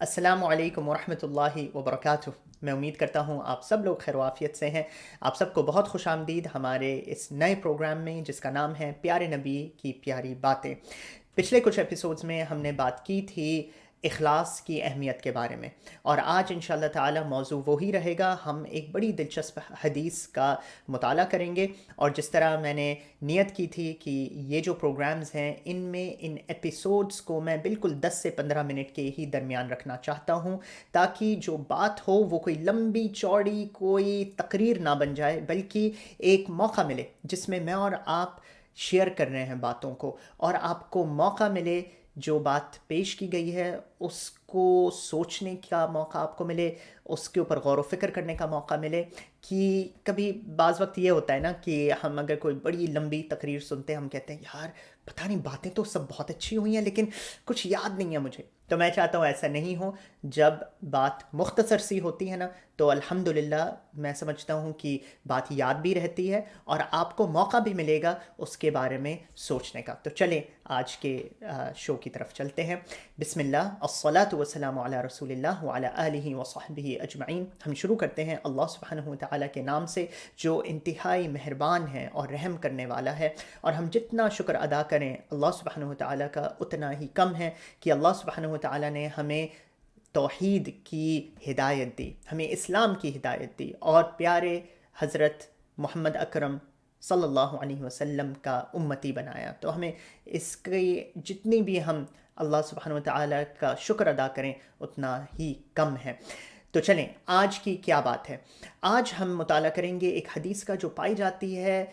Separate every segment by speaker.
Speaker 1: السلام علیکم ورحمۃ اللہ وبرکاتہ۔ میں امید کرتا ہوں آپ سب لوگ خیر و عافیت سے ہیں۔ آپ سب کو بہت خوش آمدید ہمارے اس نئے پروگرام میں، جس کا نام ہے پیارے نبی کی پیاری باتیں۔ پچھلے کچھ ایپیسوڈز میں ہم نے بات کی تھی اخلاص کی اہمیت کے بارے میں، اور آج انشاءاللہ تعالی موضوع وہی رہے گا۔ ہم ایک بڑی دلچسپ حدیث کا مطالعہ کریں گے، اور جس طرح میں نے نیت کی تھی کہ یہ جو پروگرامز ہیں ان ایپیسوڈز کو میں بالکل 10 سے 15 منٹ کے ہی درمیان رکھنا چاہتا ہوں، تاکہ جو بات ہو وہ کوئی لمبی چوڑی کوئی تقریر نہ بن جائے، بلکہ ایک موقع ملے جس میں میں اور آپ شیئر کر رہے ہیں باتوں کو، اور آپ کو موقع ملے جو بات پیش کی گئی ہے اس کو سوچنے کا موقع آپ کو ملے، اس کے اوپر غور و فکر کرنے کا موقع ملے۔ کہ کبھی بعض وقت یہ ہوتا ہے نا کہ ہم اگر کوئی بڑی لمبی تقریر سنتے ہیں، ہم کہتے ہیں یار پتہ نہیں باتیں تو سب بہت اچھی ہوئی ہیں لیکن کچھ یاد نہیں ہے مجھے۔ تو میں چاہتا ہوں ایسا نہیں ہو۔ جب بات مختصر سی ہوتی ہے نا تو الحمدللہ میں سمجھتا ہوں کہ بات یاد بھی رہتی ہے، اور آپ کو موقع بھی ملے گا اس کے بارے میں سوچنے کا۔ تو چلیں آج کے شو کی طرف چلتے ہیں۔ بسم اللہ، الصلاۃ والسلام علی رسول اللہ وعلی آلہ وصحبہ اجمعین۔ ہم شروع کرتے ہیں اللہ سبحانہ وتعالی کے نام سے، جو انتہائی مہربان ہے اور رحم کرنے والا ہے، اور ہم جتنا شکر ادا کریں اللہ سبحانہ وتعالی کا اتنا ہی کم ہے کہ اللہ سبحانہ وتعالی نے ہمیں توحید کی ہدایت دی، ہمیں اسلام کی ہدایت دی، اور پیارے حضرت محمد اکرم صلی اللہ علیہ وسلم کا امتی بنایا۔ تو ہمیں اس کی جتنی بھی ہم اللہ سبحانہ وتعالی کا شکر ادا کریں اتنا ہی کم ہے۔ تو چلیں آج کی کیا بات ہے۔ آج ہم مطالعہ کریں گے ایک حدیث کا جو پائی جاتی ہے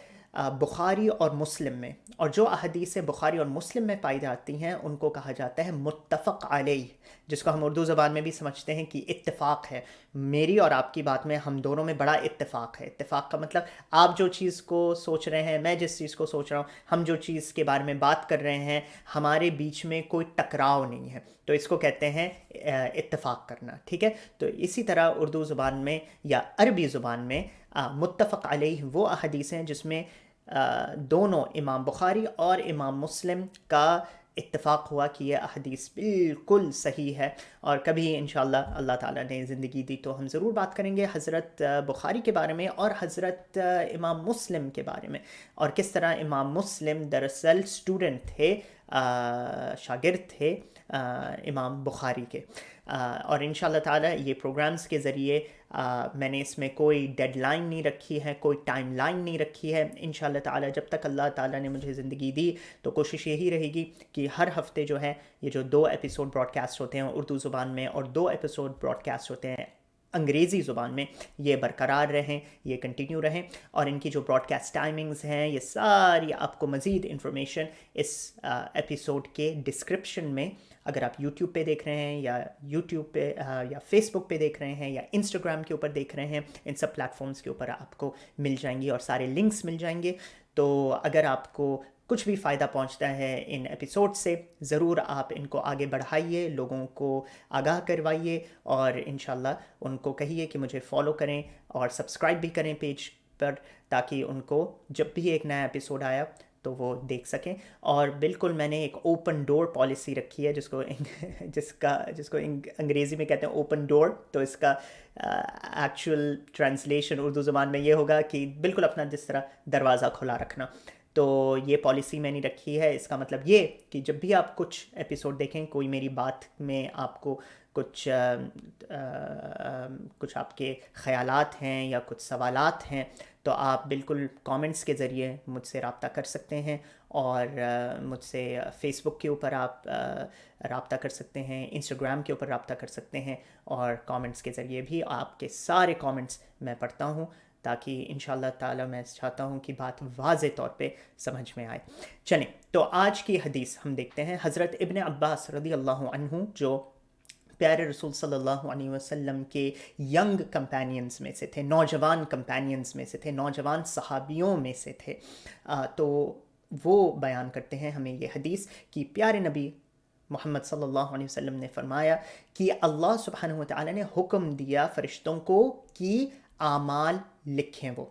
Speaker 1: بخاری اور مسلم میں، اور جو احادیث بخاری اور مسلم میں پائی جاتی ہیں ان کو کہا جاتا ہے متفق علیہ، جس کو ہم اردو زبان میں بھی سمجھتے ہیں کہ اتفاق ہے۔ میری اور آپ کی بات میں ہم دونوں میں بڑا اتفاق ہے۔ اتفاق کا مطلب آپ جو چیز کو سوچ رہے ہیں، میں جس چیز کو سوچ رہا ہوں، ہم جو چیز کے بارے میں بات کر رہے ہیں، ہمارے بیچ میں کوئی ٹکراؤ نہیں ہے، تو اس کو کہتے ہیں اتفاق کرنا، ٹھیک ہے۔ تو اسی طرح اردو زبان میں یا عربی زبان میں متفق علیہ وہ احادیث ہیں جس میں دونوں امام بخاری اور امام مسلم کا اتفاق ہوا کہ یہ احادیث بالکل صحیح ہے۔ اور کبھی انشاءاللہ اللہ تعالیٰ نے زندگی دی تو ہم ضرور بات کریں گے حضرت بخاری کے بارے میں اور حضرت امام مسلم کے بارے میں، اور کس طرح امام مسلم دراصل اسٹوڈنٹ تھے، شاگرد تھے امام بخاری کے۔ اور انشاءاللہ تعالیٰ یہ پروگرامز کے ذریعے میں نے اس میں کوئی ڈیڈ لائن نہیں رکھی ہے، کوئی ٹائم لائن نہیں رکھی ہے۔ انشاءاللہ تعالیٰ جب تک اللہ تعالیٰ نے مجھے زندگی دی تو کوشش یہی رہے گی کہ ہر ہفتے جو ہے یہ جو 2 ایپیسوڈ براڈ کاسٹ ہوتے ہیں اردو زبان میں، اور 2 ایپیسوڈ براڈ کاسٹ ہوتے ہیں انگریزی زبان میں، یہ برقرار رہیں، یہ کنٹینیو رہیں۔ اور ان کی جو براڈ کاسٹ ٹائمنگز ہیں یہ ساری آپ کو مزید انفارمیشن اس ایپیسوڈ کے ڈسکرپشن میں، اگر آپ یوٹیوب پہ دیکھ رہے ہیں یا یوٹیوب پہ یا فیس بک پہ دیکھ رہے ہیں یا انسٹاگرام کے اوپر دیکھ رہے ہیں، ان سب پلیٹ فارمز کے اوپر آپ کو مل جائیں گی اور سارے لنکس مل جائیں گے۔ تو اگر آپ کو کچھ بھی فائدہ پہنچتا ہے ان ایپیسوڈ سے، ضرور آپ ان کو آگے بڑھائیے، لوگوں کو آگاہ کروائیے، اور انشاءاللہ ان کو کہیے کہ مجھے فالو کریں اور سبسکرائب بھی کریں پیج پر، تاکہ ان کو جب بھی ایک نیا ایپیسوڈ آیا تو وہ دیکھ سکیں۔ اور بالکل میں نے ایک اوپن ڈور پالیسی رکھی ہے، جس کو انگریزی میں کہتے ہیں اوپن ڈور، تو اس کا ایکچوئل ٹرانسلیشن اردو زبان میں یہ ہوگا کہ بالکل اپنا جس طرح دروازہ کھلا رکھنا۔ تو یہ پالیسی میں نے رکھی ہے۔ اس کا مطلب یہ کہ جب بھی آپ کچھ ایپیسوڈ دیکھیں، کوئی میری بات میں آپ کو کچھ آپ کے خیالات ہیں یا کچھ سوالات ہیں، تو آپ بالکل کامنٹس کے ذریعے مجھ سے رابطہ کر سکتے ہیں، اور مجھ سے فیس بک کے اوپر آپ رابطہ کر سکتے ہیں، انسٹاگرام کے اوپر رابطہ کر سکتے ہیں، اور کامنٹس کے ذریعے بھی آپ کے سارے کامنٹس میں پڑھتا ہوں، تاکہ انشاءاللہ تعالیٰ میں چاہتا ہوں کہ بات واضح طور پہ سمجھ میں آئے۔ چلیں تو آج کی حدیث ہم دیکھتے ہیں۔ حضرت ابن عباس رضی اللہ عنہ، جو پیارے رسول صلی اللہ علیہ وسلم کے ینگ کمپینینز میں سے تھے، نوجوان کمپینینز میں سے تھے، نوجوان صحابیوں میں سے تھے، تو وہ بیان کرتے ہیں ہمیں یہ حدیث کہ پیارے نبی محمد صلی اللہ علیہ وسلم نے فرمایا کہ اللہ سبحانہ وتعالی نے حکم دیا فرشتوں کو کہ اعمال لکھیں وہ،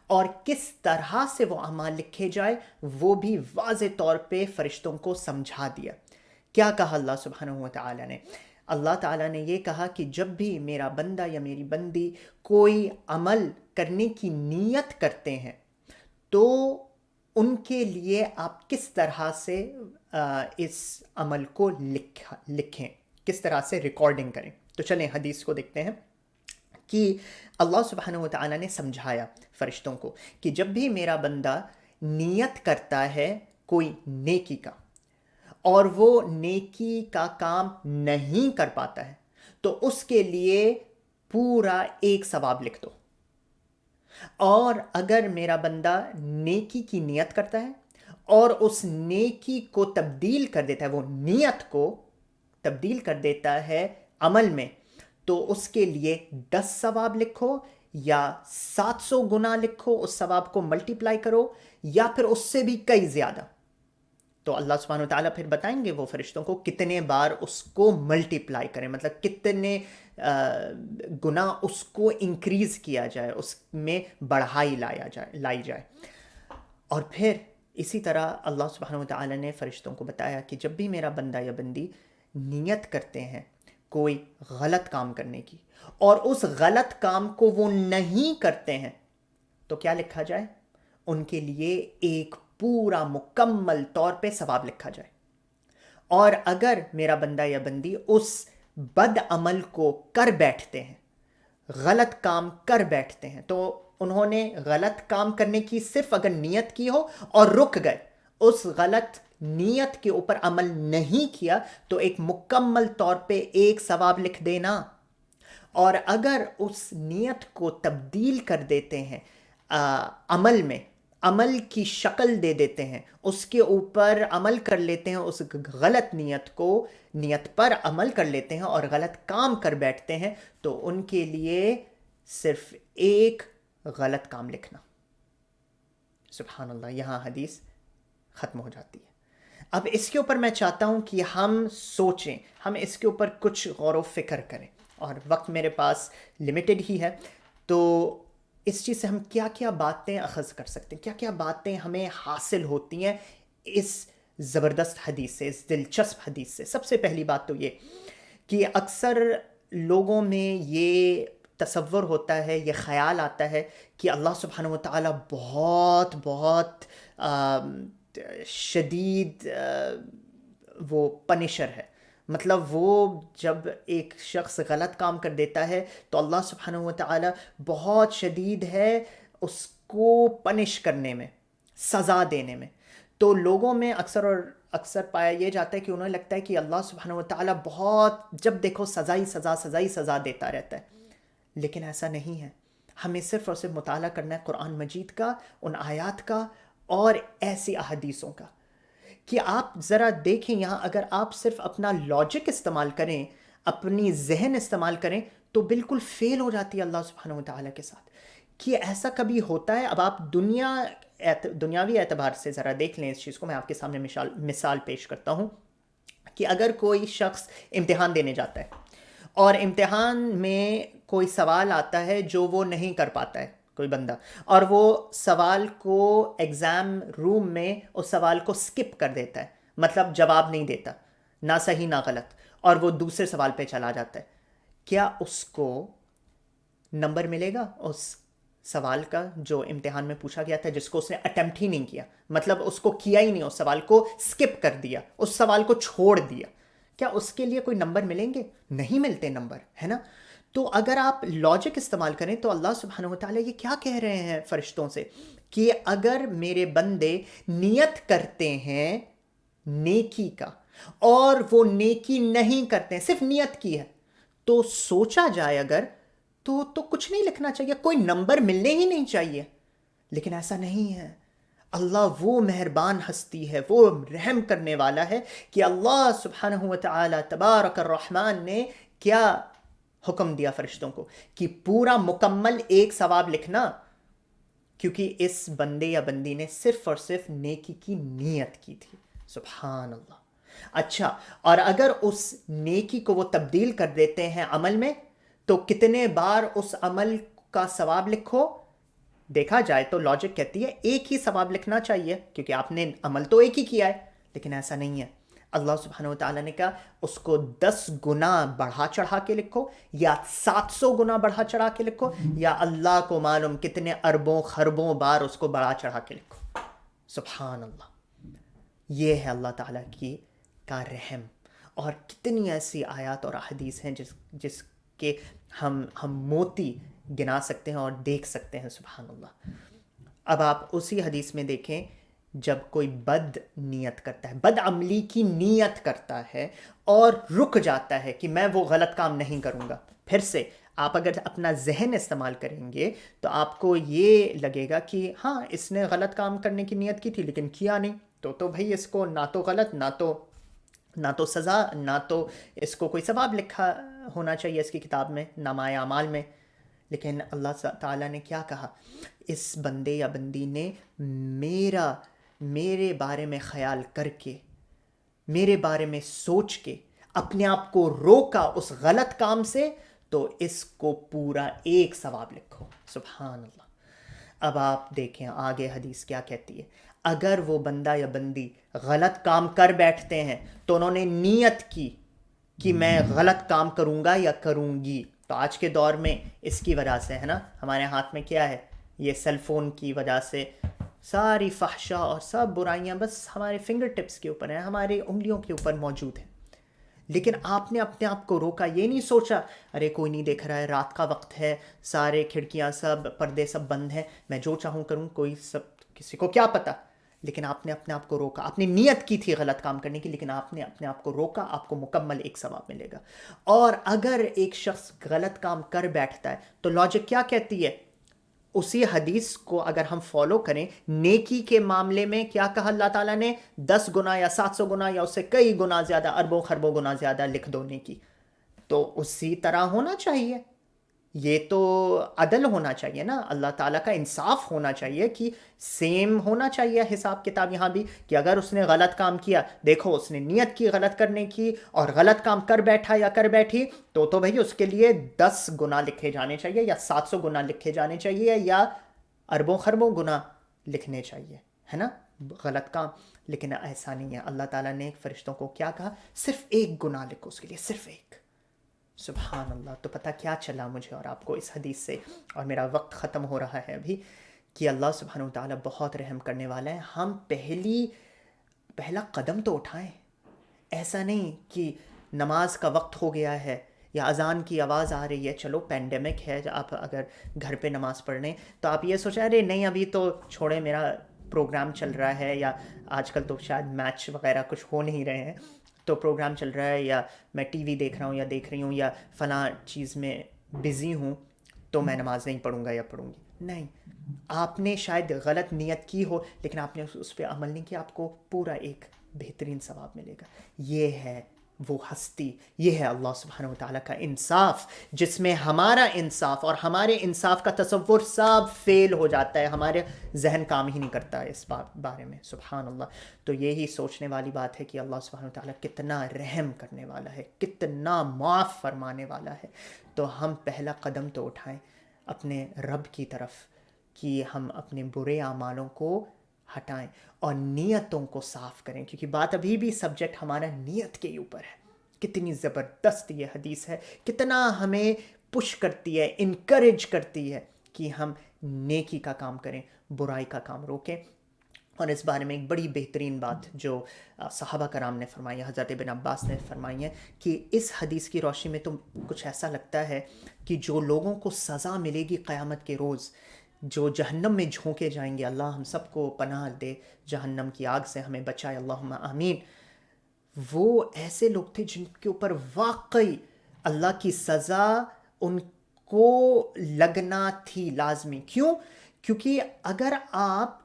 Speaker 1: اور کس طرح سے وہ اعمال لکھے جائے وہ بھی واضح طور پہ فرشتوں کو سمجھا دیا۔ کیا کہا اللہ سبحانہ وتعالی نے؟ اللہ تعالیٰ نے یہ کہا کہ جب بھی میرا بندہ یا میری بندی کوئی عمل کرنے کی نیت کرتے ہیں تو ان کے لیے آپ کس طرح سے اس عمل کو لکھیں، کس طرح سے ریکارڈنگ کریں. تو چلیں حدیث کو دیکھتے ہیں کہ اللہ سبحانہ و تعالیٰ نے سمجھایا فرشتوں کو کہ جب بھی میرا بندہ نیت کرتا ہے کوئی نیکی کا اور وہ نیکی کا کام نہیں کر پاتا ہے تو اس کے لیے پورا ایک ثواب لکھ دو. اور اگر میرا بندہ نیکی کی نیت کرتا ہے اور اس نیکی کو تبدیل کر دیتا ہے، وہ نیت کو تبدیل کر دیتا ہے عمل میں، تو اس کے لیے 10 ثواب لکھو یا 700 گنا لکھو، اس ثواب کو ملٹیپلائی کرو یا پھر اس سے بھی کئی زیادہ. تو اللہ سبحانہ و تعالیٰ پھر بتائیں گے وہ فرشتوں کو کتنے بار اس کو ملٹیپلائی کریں، مطلب کتنے گنا اس کو انکریز کیا جائے، اس میں بڑھائی لائی جائے. اور پھر اسی طرح اللہ سبحانہ و تعالیٰ نے فرشتوں کو بتایا کہ جب بھی میرا بندہ یا بندی نیت کرتے ہیں کوئی غلط کام کرنے کی اور اس غلط کام کو وہ نہیں کرتے ہیں تو کیا لکھا جائے؟ ان کے لیے ایک پورا مکمل طور پہ ثواب لکھا جائے. اور اگر میرا بندہ یا بندی اس بد عمل کو کر بیٹھتے ہیں، غلط کام کر بیٹھتے ہیں، تو انہوں نے غلط کام کرنے کی صرف اگر نیت کی ہو اور رک گئے، اس غلط نیت کے اوپر عمل نہیں کیا، تو ایک مکمل طور پہ ایک ثواب لکھ دینا. اور اگر اس نیت کو تبدیل کر دیتے ہیں عمل میں، عمل کی شکل دے دیتے ہیں، اس کے اوپر عمل کر لیتے ہیں، اس غلط نیت پر عمل کر لیتے ہیں اور غلط کام کر بیٹھتے ہیں، تو ان کے لیے صرف ایک غلط کام لکھنا. سبحان اللہ. یہاں حدیث ختم ہو جاتی ہے. اب اس کے اوپر میں چاہتا ہوں کہ ہم سوچیں، ہم اس کے اوپر کچھ غور و فکر کریں، اور وقت میرے پاس لمیٹڈ ہی ہے، تو اس چیز سے ہم کیا کیا باتیں اخذ کر سکتے ہیں، کیا کیا باتیں ہمیں حاصل ہوتی ہیں اس زبردست حدیث سے، اس دلچسپ حدیث سے. سب سے پہلی بات تو یہ کہ اکثر لوگوں میں یہ تصور ہوتا ہے، یہ خیال آتا ہے کہ اللہ سبحانہ و تعالیٰ بہت بہت شدید وہ پنشر ہے. مطلب وہ جب ایک شخص غلط کام کر دیتا ہے تو اللہ سبحانہ و تعالیٰ بہت شدید ہے اس کو پنش کرنے میں، سزا دینے میں. تو لوگوں میں اکثر پایا یہ جاتا ہے کہ انہیں لگتا ہے کہ اللہ سبحانہ و تعالیٰ بہت جب دیکھو سزا ہی سزا دیتا رہتا ہے. لیکن ایسا نہیں ہے. ہمیں صرف اور صرف مطالعہ کرنا ہے قرآن مجید کا، ان آیات کا اور ایسی احادیثوں کا کہ آپ ذرا دیکھیں. یہاں اگر آپ صرف اپنا لاجک استعمال کریں، اپنی ذہن استعمال کریں، تو بالکل فیل ہو جاتی ہے اللہ سبحانہ و تعالیٰ کے ساتھ. کہ ایسا کبھی ہوتا ہے؟ اب آپ دنیاوی اعتبار سے ذرا دیکھ لیں اس چیز کو. میں آپ کے سامنے مثال پیش کرتا ہوں کہ اگر کوئی شخص امتحان دینے جاتا ہے اور امتحان میں کوئی سوال آتا ہے جو وہ نہیں کر پاتا ہے کوئی بندہ، اور وہ سوال کو ایگزام روم میں اس سوال کو سکپ کر دیتا ہے، مطلب جواب نہیں دیتا، نہ صحیح نہ غلط، اور وہ دوسرے سوال پہ چلا جاتا ہے، کیا اس کو نمبر ملے گا اس سوال کا جو امتحان میں پوچھا گیا تھا، جس کو اس نے اٹیمپٹ ہی نہیں کیا، مطلب اس کو کیا ہی نہیں، اس سوال کو سکپ کر دیا، اس سوال کو چھوڑ دیا؟ کیا اس کے لیے کوئی نمبر ملیں گے؟ نہیں ملتے نمبر، ہے نا؟ تو اگر آپ لاجک استعمال کریں تو اللہ سبحانہ و تعالیٰ یہ کیا کہہ رہے ہیں فرشتوں سے کہ اگر میرے بندے نیت کرتے ہیں نیکی کا اور وہ نیکی نہیں کرتے ہیں، صرف نیت کی ہے، تو سوچا جائے اگر تو کچھ نہیں لکھنا چاہیے، کوئی نمبر ملنے ہی نہیں چاہیے. لیکن ایسا نہیں ہے. اللہ وہ مہربان ہستی ہے، وہ رحم کرنے والا ہے کہ اللہ سبحانہ و تعالی تبارک الرحمن نے کیا حکم دیا فرشتوں کو کہ پورا مکمل ایک ثواب لکھنا، کیونکہ اس بندے یا بندی نے صرف اور صرف نیکی کی نیت کی تھی. سبحان اللہ. اچھا، اور اگر اس نیکی کو وہ تبدیل کر دیتے ہیں عمل میں، تو کتنے بار اس عمل کا ثواب لکھو؟ دیکھا جائے تو لاجک کہتی ہے ایک ہی ثواب لکھنا چاہیے، کیونکہ آپ نے عمل تو ایک ہی کیا ہے. لیکن ایسا نہیں ہے. اللہ سبحانہ وتعالیٰ نے کہا اس کو 10 گنا بڑھا چڑھا کے لکھو، یا 700 گنا بڑھا چڑھا کے لکھو، یا اللہ کو معلوم کتنے اربوں خربوں بار اس کو بڑھا چڑھا کے لکھو۔ سبحان اللہ، یہ ہے اللہ تعالیٰ کی کا رحم۔ اور کتنی ایسی آیات اور احادیث ہیں جس کے ہم موتی گنا سکتے ہیں اور دیکھ سکتے ہیں۔ سبحان اللہ۔ اب آپ اسی حدیث میں دیکھیں، جب کوئی بد نیت کرتا ہے، بد عملی کی نیت کرتا ہے اور رک جاتا ہے کہ میں وہ غلط کام نہیں کروں گا، پھر سے آپ اگر اپنا ذہن استعمال کریں گے تو آپ کو یہ لگے گا کہ ہاں اس نے غلط کام کرنے کی نیت کی تھی لیکن کیا نہیں، تو بھائی اس کو نہ تو غلط، نہ تو سزا، نہ تو اس کو کوئی ثواب لکھا ہونا چاہیے اس کی کتاب میں، نامہ اعمال میں۔ لیکن اللہ تعالیٰ نے کیا کہا؟ اس بندے یا بندی نے میرے بارے میں خیال کر کے، میرے بارے میں سوچ کے اپنے آپ کو روکا اس غلط کام سے، تو اس کو پورا 1 ثواب لکھو۔ سبحان اللہ۔ اب آپ دیکھیں آگے حدیث کیا کہتی ہے۔ اگر وہ بندہ یا بندی غلط کام کر بیٹھتے ہیں تو انہوں نے نیت کی کہ میں غلط کام کروں گا یا کروں گی، تو آج کے دور میں اس کی وجہ سے ہے نا، ہمارے ہاتھ میں کیا ہے؟ یہ سیل فون کی وجہ سے ساری فحشا اور سب برائیاں بس ہمارے فنگر ٹپس کے اوپر ہیں، ہماری انگلیوں کے اوپر موجود ہیں۔ لیکن آپ نے اپنے آپ کو روکا، یہ نہیں سوچا ارے کوئی نہیں دیکھ رہا ہے، رات کا وقت ہے، سارے کھڑکیاں سب پردے سب بند ہیں، میں جو چاہوں کروں، کسی کو کیا پتہ۔ لیکن آپ نے اپنے آپ کو روکا، آپ نے نیت کی تھی غلط کام کرنے کی، لیکن آپ نے اپنے آپ کو روکا، آپ کو مکمل 1 ثواب ملے گا۔ اور اگر ایک شخص غلط کام کر بیٹھتا ہے تو لاجک کیا کہتی ہے؟ اسی حدیث کو اگر ہم فالو کریں، نیکی کے معاملے میں کیا کہا اللہ تعالیٰ نے؟ 10 گنا یا 700 گنا یا اس سے کئی گنا زیادہ، اربوں خربوں گنا زیادہ لکھ دو نیکی۔ تو اسی طرح ہونا چاہیے، یہ تو عدل ہونا چاہیے نا، اللہ تعالیٰ کا انصاف ہونا چاہیے کہ سیم ہونا چاہیے حساب کتاب یہاں بھی، کہ اگر اس نے غلط کام کیا، دیکھو اس نے نیت کی غلط کرنے کی اور غلط کام کر بیٹھا یا کر بیٹھی، تو بھائی اس کے لیے 10 گنا لکھے جانے چاہیے، یا 700 گنا لکھے جانے چاہیے، یا اربوں خربوں گنا لکھنے چاہیے، ہے نا، غلط کام۔ لیکن ایسا نہیں ہے، اللہ تعالیٰ نے فرشتوں کو کیا کہا؟ صرف 1 گنا لکھو اس کے لیے، صرف 1۔ سبحان اللہ۔ تو پتہ کیا چلا مجھے اور آپ کو اس حدیث سے، اور میرا وقت ختم ہو رہا ہے ابھی، کہ اللہ سبحانہ وتعالیٰ بہت رحم کرنے والا ہے۔ ہم پہلا قدم تو اٹھائیں۔ ایسا نہیں کہ نماز کا وقت ہو گیا ہے یا اذان کی آواز آ رہی ہے، چلو پینڈیمک ہے، آپ اگر گھر پہ نماز پڑھ رہے ہیں تو آپ یہ سوچیں ارے نہیں ابھی تو چھوڑیں، میرا پروگرام چل رہا ہے، یا آج کل تو شاید میچ وغیرہ کچھ ہو نہیں رہے ہیں تو پروگرام چل رہا ہے، یا میں ٹی وی دیکھ رہا ہوں یا دیکھ رہی ہوں، یا فلاں چیز میں بزی ہوں تو میں نماز نہیں پڑھوں گا یا پڑھوں گی۔ نہیں، آپ نے شاید غلط نیت کی ہو لیکن آپ نے اس پہ عمل نہیں کیا، آپ کو پورا 1 بہترین ثواب ملے گا۔ یہ ہے وہ ہستی، یہ ہے اللہ سبحانہ وتعالیٰ کا انصاف، جس میں ہمارا انصاف اور ہمارے انصاف کا تصور سب فیل ہو جاتا ہے، ہمارے ذہن کام ہی نہیں کرتا ہے اس بارے میں۔ سبحان اللہ۔ تو یہی سوچنے والی بات ہے کہ اللہ سبحانہ وتعالیٰ کتنا رحم کرنے والا ہے، کتنا معاف فرمانے والا ہے۔ تو ہم پہلا قدم تو اٹھائیں اپنے رب کی طرف، کہ ہم اپنے برے اعمالوں کو ہٹائیں اور نیتوں کو صاف کریں، کیونکہ بات ابھی بھی سبجیکٹ ہمارا نیت کے اوپر ہے۔ کتنی زبردست یہ حدیث ہے، کتنا ہمیں پش کرتی ہے، انکریج کرتی ہے کہ ہم نیکی کا کام کریں، برائی کا کام روکیں۔ اور اس بارے میں ایک بڑی بہترین بات جو صحابہ کرام نے فرمائی ہے، حضرت ابن عباس نے فرمائی ہے، کہ اس حدیث کی روشنی میں تو کچھ ایسا لگتا ہے کہ جو لوگوں کو سزا ملے گی قیامت کے روز، جو جہنم میں جھونکے جائیں گے، اللہ ہم سب کو پناہ دے، جہنم کی آگ سے ہمیں بچائے، اللہم آمین، وہ ایسے لوگ تھے جن کے اوپر واقعی اللہ کی سزا ان کو لگنا تھی لازمی۔ کیوں؟ کیونکہ اگر آپ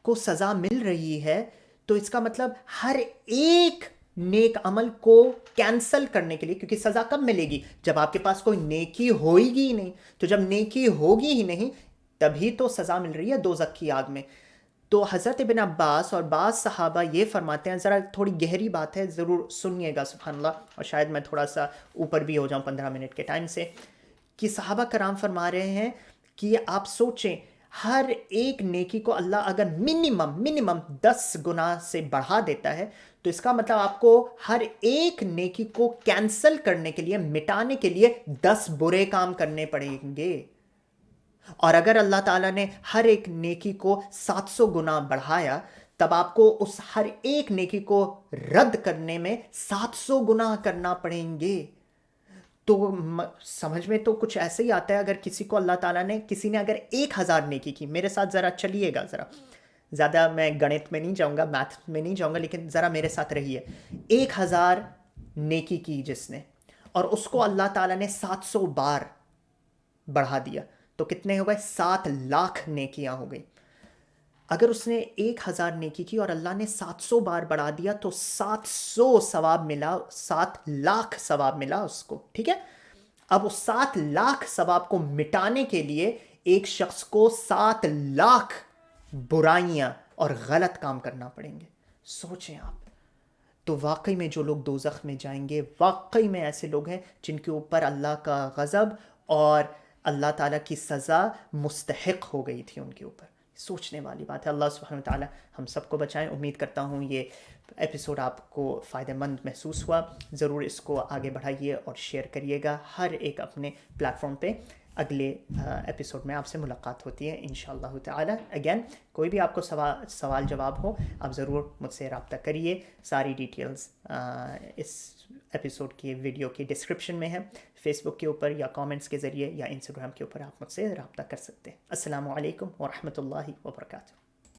Speaker 1: کو سزا مل رہی ہے تو اس کا مطلب ہر ایک نیک عمل کو کینسل کرنے کے لیے، کیونکہ سزا کب ملے گی؟ جب آپ کے پاس کوئی نیکی ہوئے گی ہی نہیں، تو جب نیکی ہوگی ہی نہیں تبھی تو سزا مل رہی ہے دوزخ کی آگ میں۔ تو حضرت ابن عباس اور بعض صحابہ یہ فرماتے ہیں، ذرا تھوڑی گہری بات ہے، ضرور سنیے گا، سبحان اللہ، اور شاید میں تھوڑا سا اوپر بھی ہو جاؤں 15 منٹ کے ٹائم سے، کہ صحابہ کرام فرما رہے ہیں کہ آپ سوچیں ہر ایک نیکی کو اللہ اگر منیمم 10 گنا سے بڑھا دیتا ہے تو اس کا مطلب آپ کو ہر ایک نیکی کو کینسل کرنے کے لیے، مٹانے کے لیے 10 برے کام کرنے پڑیں گے. اور اگر اللہ تعالیٰ نے ہر ایک نیکی کو 700 گنا بڑھایا تب آپ کو اس ہر ایک نیکی کو رد کرنے میں 700 گنا کرنا پڑیں گے. تو سمجھ میں تو کچھ ایسے ہی آتا ہے. اگر کسی کو اللہ تعالیٰ نے، کسی نے اگر 1000 نیکی کی، میرے ساتھ ذرا چلیے گا، ذرا زیادہ میں گنت میں نہیں جاؤں گا، میتھ میں نہیں جاؤں گا، لیکن ذرا میرے ساتھ رہیے. 1000 نیکی کی جس نے، اور اس کو اللہ تعالیٰ نے 700 بار بڑھا دیا تو کتنے ہو گئے؟ 7 لاکھ نیکیاں ہو گئی. اگر اس نے 1000 نیکی کی اور اللہ نے 700 بار بڑھا دیا تو 700 ثواب ملا، 7 لاکھ ثواب ملا اس کو. ٹھیک ہے. اب اس 7 لاکھ ثواب کو مٹانے کے لیے ایک شخص کو 7 لاکھ برائیاں اور غلط کام کرنا پڑیں گے. سوچیں آپ. تو واقعی میں جو لوگ دوزخ میں جائیں گے، واقعی میں ایسے لوگ ہیں جن کے اوپر اللہ کا غضب اور اللہ تعالیٰ کی سزا مستحق ہو گئی تھی ان کے اوپر. سوچنے والی بات ہے. اللہ سبحانہ وتعالی ہم سب کو بچائیں. امید کرتا ہوں یہ ایپیسوڈ آپ کو فائدہ مند محسوس ہوا. ضرور اس کو آگے بڑھائیے اور شیئر کریے گا ہر ایک اپنے پلیٹ فارم پہ. اگلے ایپیسوڈ میں آپ سے ملاقات ہوتی ہے انشاءاللہ تعالی. اگین کوئی بھی آپ کو سوال جواب ہو آپ ضرور مجھ سے رابطہ کریے. ساری ڈیٹیلز اس ایپیسوڈ کی ویڈیو کی ڈسکرپشن میں ہے. فیس بک کے اوپر یا کامنٹس کے ذریعے یا انسٹاگرام کے اوپر آپ مجھ سے رابطہ کر سکتے ہیں. السلام علیکم ورحمۃ اللہ وبرکاتہ.